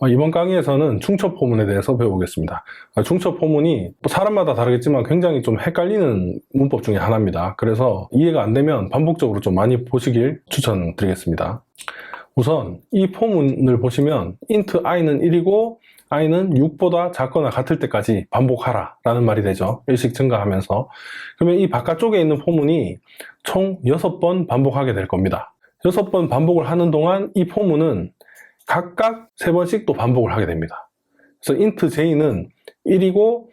이번 강의에서는 중첩 포문에 대해서 배워보겠습니다. 중첩 포문이 사람마다 다르겠지만 굉장히 좀 헷갈리는 문법 중에 하나입니다. 그래서 이해가 안 되면 반복적으로 좀 많이 보시길 추천드리겠습니다. 우선 이 포문을 보시면 int i는 1이고 i는 6보다 작거나 같을 때까지 반복하라 라는 말이 되죠. 1씩 증가하면서. 그러면 이 바깥쪽에 있는 포문이 총 6번 반복하게 될 겁니다. 6번 반복을 하는 동안 이 포문은 각각 3번씩 또 반복을 하게 됩니다. 그래서 int j는 1이고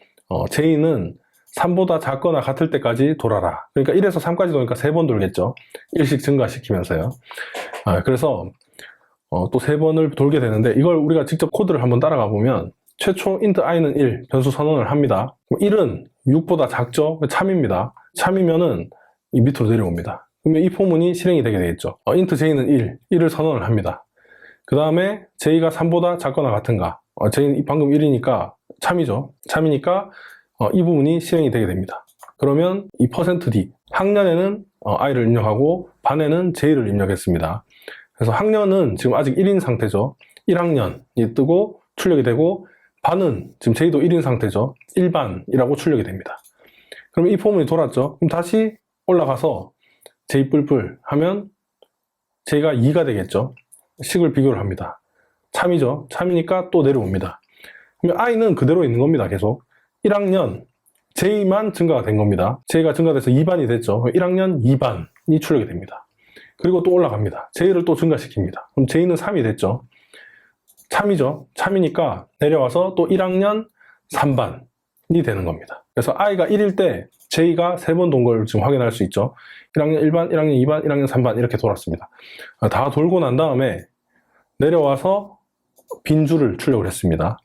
j는 3보다 작거나 같을 때까지 돌아라. 그러니까 1에서 3까지 도니까 3번 돌겠죠. 1씩 증가시키면서요. 그래서 또 3번을 돌게 되는데, 이걸 우리가 직접 코드를 한번 따라가 보면 최초 int i는 1 변수 선언을 합니다. 1은 6보다 작죠. 참입니다. 참이면은 이 밑으로 내려옵니다. 그러면 이 포문이 실행이 되게 되겠죠. int j는 1을 선언을 합니다. 그 다음에 j가 3보다 작거나 같은가, j는 방금 1이니까 참이죠. 참이니까 이 부분이 실행이 되게 됩니다. 그러면 이 %d, 학년에는 i를 입력하고 반에는 j를 입력했습니다. 그래서 학년은 지금 아직 1인 상태죠. 1학년이 뜨고 출력이 되고, 반은 지금 j도 1인 상태죠. 1반이라고 출력이 됩니다. 그럼 이 포문이 돌았죠. 그럼 다시 올라가서 j 뿔뿔 하면 j가 2가 되겠죠. 식을 비교를 합니다. 참이죠. 참이니까 또 내려옵니다. 그러면 i는 그대로 있는 겁니다. 계속 1학년 j만 증가가 된 겁니다. j가 증가돼서 2반이 됐죠. 1학년 2반이 출력이 됩니다. 그리고 또 올라갑니다. j를 또 증가시킵니다. 그럼 j는 3이 됐죠. 참이죠. 참이니까 내려와서 또 1학년 3반이 되는 겁니다. 그래서 i가 1일 때 j가 3번 돈 걸 지금 확인할 수 있죠. 1학년 1반, 1학년 2반, 1학년 3반 이렇게 돌았습니다. 다 돌고 난 다음에 내려와서 빈줄을 출력을 했습니다.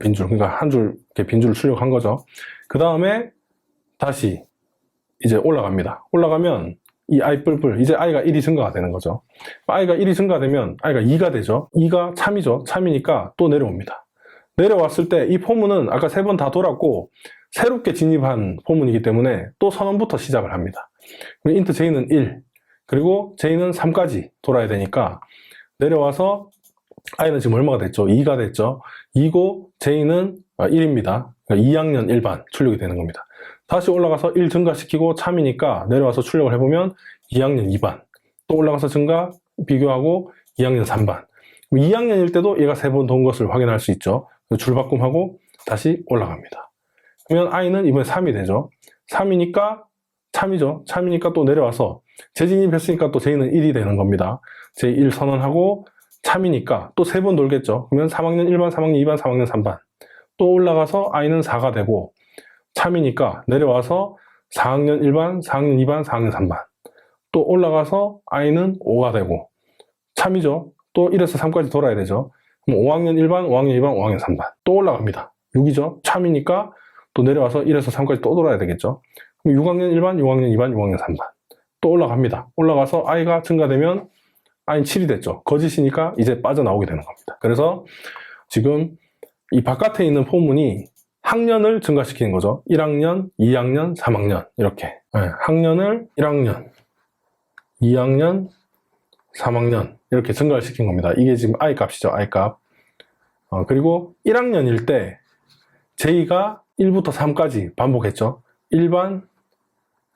빈줄, 그러니까 한 줄 이렇게 빈줄을 출력한 거죠. 그 다음에 다시 이제 올라갑니다. 올라가면 이 i 뿔뿔, 이제 i가 1이 증가가 되는 거죠. i가 1이 증가되면 i가 2가 되죠. 2가 참이죠. 참이니까 또 내려옵니다. 내려왔을 때 이 포문은 아까 3번 다 돌았고 새롭게 진입한 포문이기 때문에 또 선언부터 시작을 합니다. int j는 1, 그리고 j는 3까지 돌아야 되니까 내려와서 i는 지금 얼마가 됐죠? 2가 됐죠. 2고 j는 1입니다. 그러니까 2학년 1반 출력이 되는 겁니다. 다시 올라가서 1 증가시키고 참이니까 내려와서 출력을 해보면 2학년 2반, 또 올라가서 증가 비교하고 2학년 3반. 2학년일 때도 얘가 3번 돈 것을 확인할 수 있죠. 줄바꿈하고 다시 올라갑니다. 그러면 i는 이번에 3이 되죠. 3이니까 참이죠. 참이니까 또 내려와서 재진입했으니까 또 j는 1이 되는 겁니다. j1 선언하고 참이니까 또 3번 돌겠죠. 그러면 3학년 1반, 3학년 2반, 3학년 3반. 또 올라가서 i는 4가 되고 참이니까 내려와서 4학년 1반, 4학년 2반, 4학년 3반. 또 올라가서 i는 5가 되고 참이죠. 또 1에서 3까지 돌아야 되죠. 그럼 5학년 1반, 5학년 2반, 5학년 3반. 또 올라갑니다. 6이죠. 참이니까 또 내려와서 1에서 3까지 또 돌아야 되겠죠. 그럼 6학년 1반, 6학년 2반, 6학년 3반. 또 올라갑니다. 올라가서 i가 증가되면 i는 7이 됐죠. 거짓이니까 이제 빠져나오게 되는 겁니다. 그래서 지금 이 바깥에 있는 포문이 학년을 증가시키는 거죠. 1학년, 2학년, 3학년 이렇게. 학년을 1학년, 2학년, 3학년 이렇게 증가를 시킨 겁니다. 이게 지금 i 값이죠. i 값. 그리고 1학년일 때 j가 1부터 3까지 반복했죠. 1반,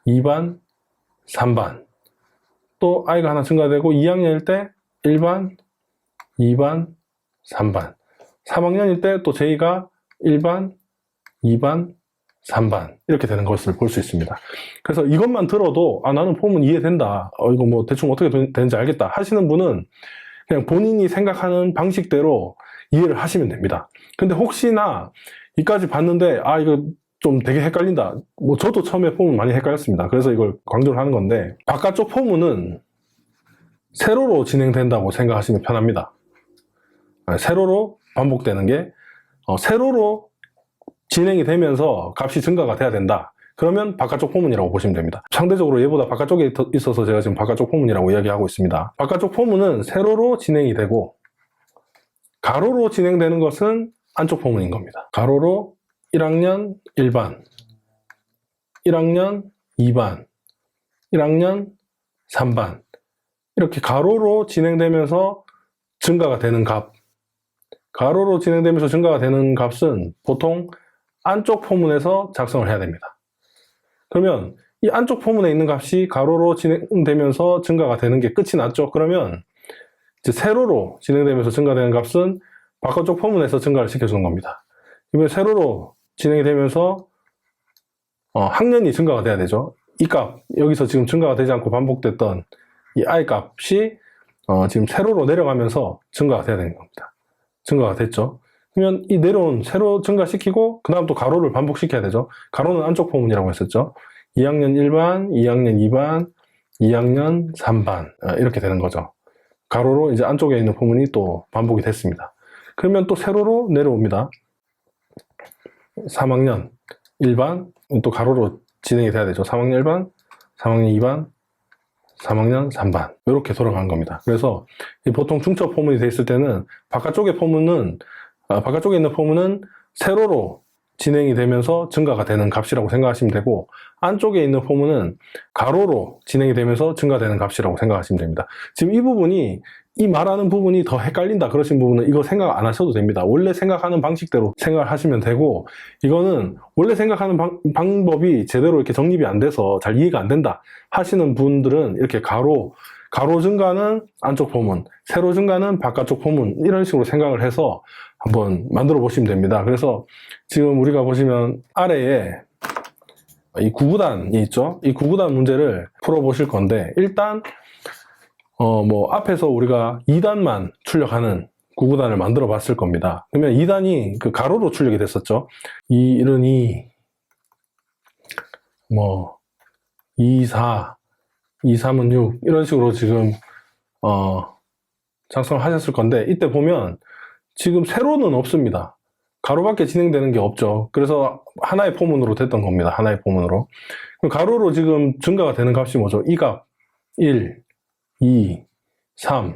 2반, 3반. 또 i가 하나 증가되고 2학년일 때 1반, 2반, 3반. 3학년일 때 또 j가 1반, 2반, 3반 이렇게 되는 것을 볼 수 있습니다. 그래서 이것만 들어도 나는 포문 이해된다. 이거 뭐 대충 어떻게 되는지 알겠다 하시는 분은 그냥 본인이 생각하는 방식대로 이해를 하시면 됩니다. 근데 혹시나 이까지 봤는데 이거 좀 되게 헷갈린다. 뭐 저도 처음에 포문 많이 헷갈렸습니다. 그래서 이걸 강조를 하는 건데, 바깥쪽 포문은 세로로 진행된다고 생각하시면 편합니다. 세로로 반복되는 게 세로로 진행이 되면서 값이 증가가 돼야 된다. 그러면 바깥쪽 포문이라고 보시면 됩니다. 상대적으로 얘보다 바깥쪽에 있어서 제가 지금 바깥쪽 포문이라고 이야기하고 있습니다. 바깥쪽 포문은 세로로 진행이 되고 가로로 진행되는 것은 안쪽 포문인 겁니다. 가로로 1학년 1반, 1학년 2반, 1학년 3반 이렇게 가로로 진행되면서 증가가 되는 값, 가로로 진행되면서 증가가 되는 값은 보통 안쪽 포문에서 작성을 해야 됩니다. 그러면 이 안쪽 포문에 있는 값이 가로로 진행되면서 증가가 되는 게 끝이 났죠. 그러면 이제 세로로 진행되면서 증가되는 값은 바깥쪽 포문에서 증가를 시켜주는 겁니다. 이번에 세로로 진행이 되면서 항년이 증가가 돼야 되죠. 이 값, 여기서 지금 증가가 되지 않고 반복됐던 이 i 값이 지금 세로로 내려가면서 증가가 돼야 되는 겁니다. 증가가 됐죠. 그러면 이 내려온 세로 증가시키고 그 다음 또 가로를 반복시켜야 되죠. 가로는 안쪽 포문이라고 했었죠. 2학년 1반, 2학년 2반, 2학년 3반 이렇게 되는 거죠. 가로로 이제 안쪽에 있는 포문이 또 반복이 됐습니다. 그러면 또 세로로 내려옵니다. 3학년 1반 또 가로로 진행이 돼야 되죠. 3학년 1반, 3학년 2반, 3학년 3반 이렇게 돌아간 겁니다. 그래서 보통 중첩 포문이 돼 있을 때는 바깥쪽에 있는 포문은 세로로 진행이 되면서 증가가 되는 값이라고 생각하시면 되고, 안쪽에 있는 포문은 가로로 진행이 되면서 증가되는 값이라고 생각하시면 됩니다. 지금 이 말하는 부분이 더 헷갈린다 그러신 부분은 이거 생각 안 하셔도 됩니다. 원래 생각하는 방식대로 생각을 하시면 되고, 이거는 원래 생각하는 방법이 제대로 이렇게 정립이 안 돼서 잘 이해가 안 된다 하시는 분들은 이렇게 가로 증가는 안쪽 포문, 세로 증가는 바깥쪽 포문 이런 식으로 생각을 해서 한번 만들어 보시면 됩니다. 그래서 지금 우리가 보시면 아래에 이 구구단이 있죠. 이 구구단 문제를 풀어 보실 건데, 일단 앞에서 우리가 2단만 출력하는 구구단을 만들어 봤을 겁니다. 그러면 2단이 그 가로로 출력이 됐었죠. 2, 1은 2, 2, 4, 2, 3은 6 이런 식으로 지금 작성을 하셨을 건데, 이때 보면 지금 세로는 없습니다. 가로밖에 진행되는 게 없죠. 그래서 하나의 포문으로 됐던 겁니다. 하나의 포문으로. 그럼 가로로 지금 증가가 되는 값이 뭐죠? 이 값 1, 2, 3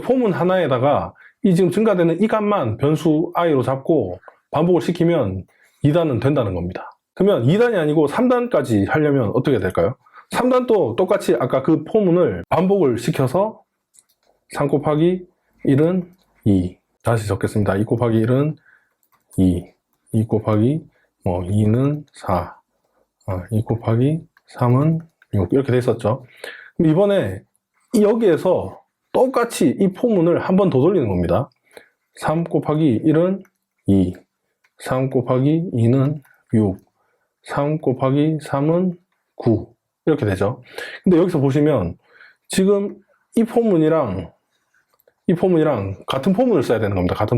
포문 하나에다가 이 지금 증가되는 이 값만 변수 i로 잡고 반복을 시키면 2단은 된다는 겁니다. 그러면 2단이 아니고 3단까지 하려면 어떻게 될까요? 3단도 똑같이 아까 그 포문을 반복을 시켜서 3 곱하기 1은 2 다시 적겠습니다. 2 곱하기 1은 2 2 곱하기 2는 4 2 곱하기 3은 6 이렇게 돼 있었죠. 그럼 이번에 여기에서 똑같이 이 포문을 한 번 더 돌리는 겁니다. 3 곱하기 1은 2 3 곱하기 2는 6 3 곱하기 3은 9 이렇게 되죠. 근데 여기서 보시면 지금 이 포문이랑 같은 포문을 써야 되는 겁니다. 같은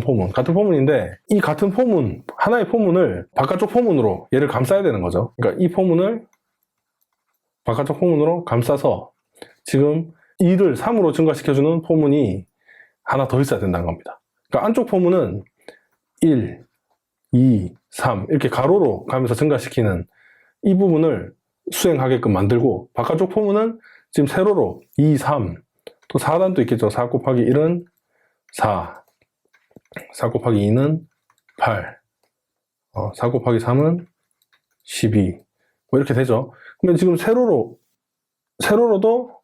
포문인데 이 같은 포문, 하나의 포문을 바깥쪽 포문으로 얘를 감싸야 되는 거죠. 그러니까 이 포문을 바깥쪽 포문으로 감싸서 지금 2를 3으로 증가시켜주는 포문이 하나 더 있어야 된다는 겁니다. 그러니까 안쪽 포문은 1, 2, 3 이렇게 가로로 가면서 증가시키는 이 부분을 수행하게끔 만들고, 바깥쪽 포문은 지금 세로로 2, 3 또 4단도 있겠죠. 4 곱하기 1은 4 4 곱하기 2는 8 4 곱하기 3은 12 이렇게 되죠. 그러면 지금 세로로도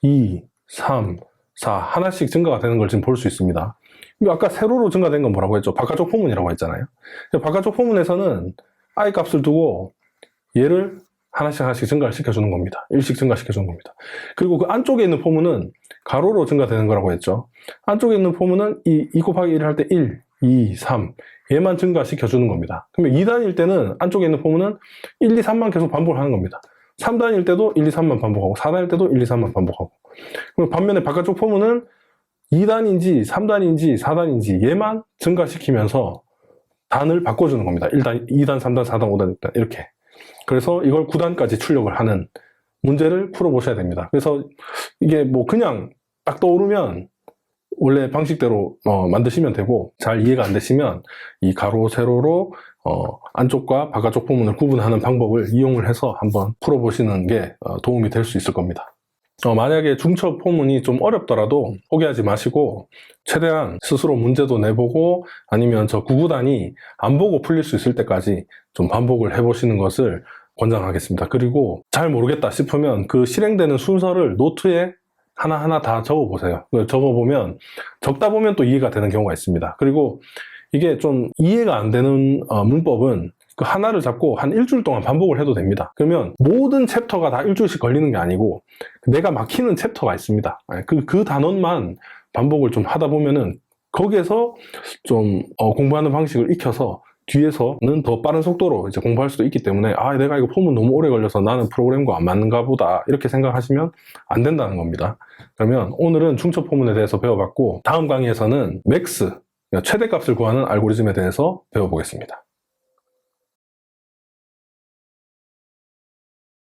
2, 3, 4 하나씩 증가가 되는 걸 지금 볼 수 있습니다. 아까 세로로 증가된 건 뭐라고 했죠? 바깥쪽 포문이라고 했잖아요. 바깥쪽 포문에서는 i 값을 두고 얘를 하나씩 증가를 시켜주는 겁니다. 1씩 증가시켜주는 겁니다. 그리고 그 안쪽에 있는 포문은 가로로 증가되는 거라고 했죠. 안쪽에 있는 포문은 2 곱하기 1을 할 때 1, 2, 3 얘만 증가시켜주는 겁니다. 그러면 2단일 때는 안쪽에 있는 포문은 1, 2, 3만 계속 반복을 하는 겁니다. 3단일 때도 1, 2, 3만 반복하고 4단일 때도 1, 2, 3만 반복하고. 그럼 반면에 바깥쪽 포문은 2단인지 3단인지 4단인지 얘만 증가시키면서 단을 바꿔주는 겁니다. 1단, 2단, 3단, 4단, 5단, 6단 이렇게. 그래서 이걸 9단까지 출력을 하는 문제를 풀어보셔야 됩니다. 그래서 이게 그냥 딱 떠오르면 원래 방식대로 만드시면 되고, 잘 이해가 안 되시면 이 가로, 세로로 안쪽과 바깥쪽 포문을 구분하는 방법을 이용을 해서 한번 풀어보시는 게 도움이 될 수 있을 겁니다. 만약에 중첩 포문이 좀 어렵더라도 포기하지 마시고 최대한 스스로 문제도 내보고, 아니면 저 구구단이 안 보고 풀릴 수 있을 때까지 좀 반복을 해보시는 것을 권장하겠습니다. 그리고 잘 모르겠다 싶으면 그 실행되는 순서를 노트에 하나하나 다 적어보세요. 적어보면 적다 보면 또 이해가 되는 경우가 있습니다. 그리고 이게 좀 이해가 안 되는 문법은 그 하나를 잡고 한 일주일 동안 반복을 해도 됩니다. 그러면 모든 챕터가 다 일주일씩 걸리는 게 아니고 내가 막히는 챕터가 있습니다. 그 단원만 반복을 좀 하다 보면은 거기에서 좀 공부하는 방식을 익혀서 뒤에서는 더 빠른 속도로 이제 공부할 수도 있기 때문에 내가 이거 폼은 너무 오래 걸려서 나는 프로그램과 안 맞는가 보다 이렇게 생각하시면 안 된다는 겁니다. 그러면 오늘은 중첩 포문에 대해서 배워봤고 다음 강의에서는 맥스, 최대값을 구하는 알고리즘에 대해서 배워보겠습니다.